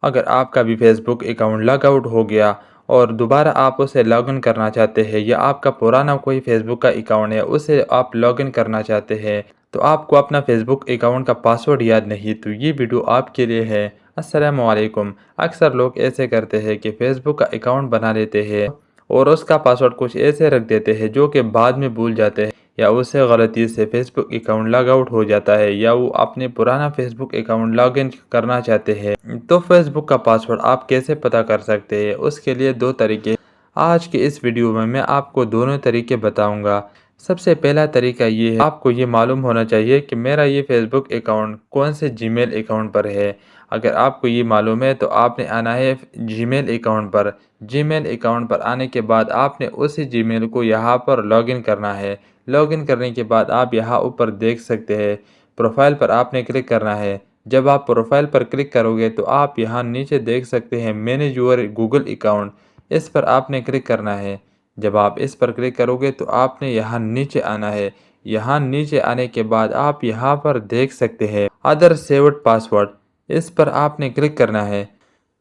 अगर आपका भी फेसबुक अकाउंट लॉग आउट हो गया और दोबारा आप उसे लॉगिन करना चाहते हैं, या आपका पुराना कोई फेसबुक का अकाउंट है उसे आप लॉगिन करना चाहते हैं, तो आपको अपना फेसबुक अकाउंट का पासवर्ड याद नहीं, तो ये वीडियो आपके लिए है। अस्सलामु अलैकुम। अक्सर लोग ऐसे करते हैं कि फेसबुक का अकाउंट बना लेते हैं और उसका पासवर्ड कुछ ऐसे रख देते हैं जो कि बाद में भूल जाते हैं, या उससे गलती से फेसबुक अकाउंट लॉग आउट हो जाता है, या वो अपने पुराना फेसबुक अकाउंट लॉग इन करना चाहते हैं। तो फेसबुक का पासवर्ड आप कैसे पता कर सकते हैं, उसके लिए दो तरीके आज के इस वीडियो में मैं आपको दोनों तरीके बताऊंगा। सबसे पहला तरीका ये है, आपको ये मालूम होना चाहिए कि मेरा ये फेसबुक अकाउंट कौन से जीमेल अकाउंट पर है। अगर आपको ये मालूम है तो आपने आना है जीमेल अकाउंट पर। जीमेल अकाउंट पर आने के बाद आपने उसी जीमेल को यहाँ पर लॉगिन करना है। लॉगिन करने के बाद आप यहाँ ऊपर देख सकते हैं, प्रोफाइल पर आपने क्लिक करना है। जब आप प्रोफाइल पर क्लिक करोगे तो आप यहाँ नीचे देख सकते हैं मैनेज योर गूगल अकाउंट, इस पर आपने क्लिक करना है। जब आप इस पर क्लिक करोगे तो आपने यहाँ नीचे आना है। यहाँ नीचे आने के बाद आप यहाँ पर देख सकते हैं अदर सेव्ड पासवर्ड, इस पर आपने क्लिक करना है।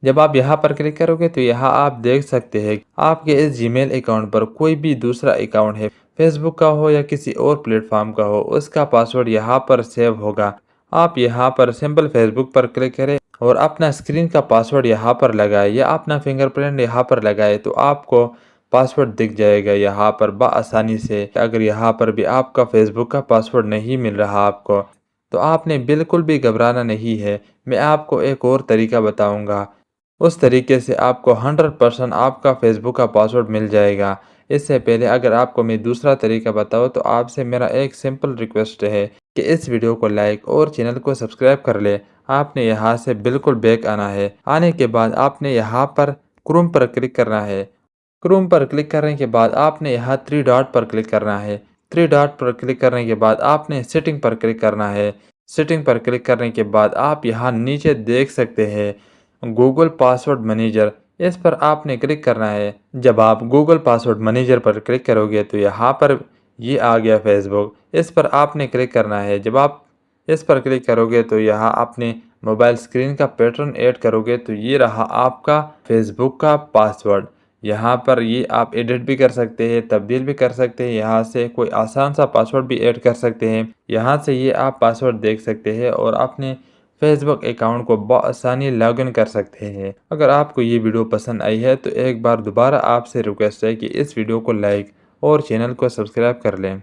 जब आप यहाँ पर क्लिक करोगे तो यहाँ आप देख सकते हैं आपके इस जीमेल अकाउंट पर कोई भी दूसरा अकाउंट है, फेसबुक का हो या किसी और प्लेटफॉर्म का हो, उसका पासवर्ड यहाँ पर सेव होगा। आप यहाँ पर सिंपल फेसबुक पर क्लिक करें और अपना स्क्रीन का पासवर्ड यहाँ पर लगाए या अपना फिंगरप्रिंट यहाँ पर लगाए तो आपको पासवर्ड दिख जाएगा यहाँ पर बआसानी से। अगर यहाँ पर भी आपका फेसबुक का पासवर्ड नहीं मिल रहा आपको, तो आपने बिल्कुल भी घबराना नहीं है। मैं आपको एक और तरीका बताऊंगा, उस तरीके से आपको 100% आपका फेसबुक का पासवर्ड मिल जाएगा। इससे पहले अगर आपको मैं दूसरा तरीका बताऊँ तो आपसे मेरा एक सिंपल रिक्वेस्ट है कि इस वीडियो को लाइक और चैनल को सब्सक्राइब कर ले। आपने यहाँ से बिल्कुल बैक आना है। आने के बाद आपने यहाँ पर क्रोम पर क्लिक करना है। क्रोम पर क्लिक करने के बाद आपने यहाँ थ्री डॉट पर क्लिक करना है। थ्री डॉट पर क्लिक करने के बाद आपने सेटिंग पर क्लिक करना है। सेटिंग पर क्लिक करने के बाद आप यहाँ नीचे देख सकते हैं गूगल पासवर्ड मैनेजर, इस पर आपने क्लिक करना है। जब आप गूगल पासवर्ड मैनेजर पर क्लिक करोगे तो यहाँ पर ये आ गया फेसबुक, इस पर आपने क्लिक करना है। जब आप इस पर क्लिक करोगे तो यहाँ अपने मोबाइल स्क्रीन का पैटर्न ऐड करोगे तो ये रहा आपका फेसबुक का पासवर्ड। यहाँ पर ये आप एडिट भी कर सकते हैं, तब्दील भी कर सकते हैं, यहाँ से कोई आसान सा पासवर्ड भी ऐड कर सकते हैं। यहाँ से ये आप पासवर्ड देख सकते हैं और अपने फेसबुक अकाउंट को बआसानी लॉगिन कर सकते हैं। अगर आपको ये वीडियो पसंद आई है तो एक बार दोबारा आपसे रिक्वेस्ट है कि इस वीडियो को लाइक और चैनल को सब्सक्राइब कर लें।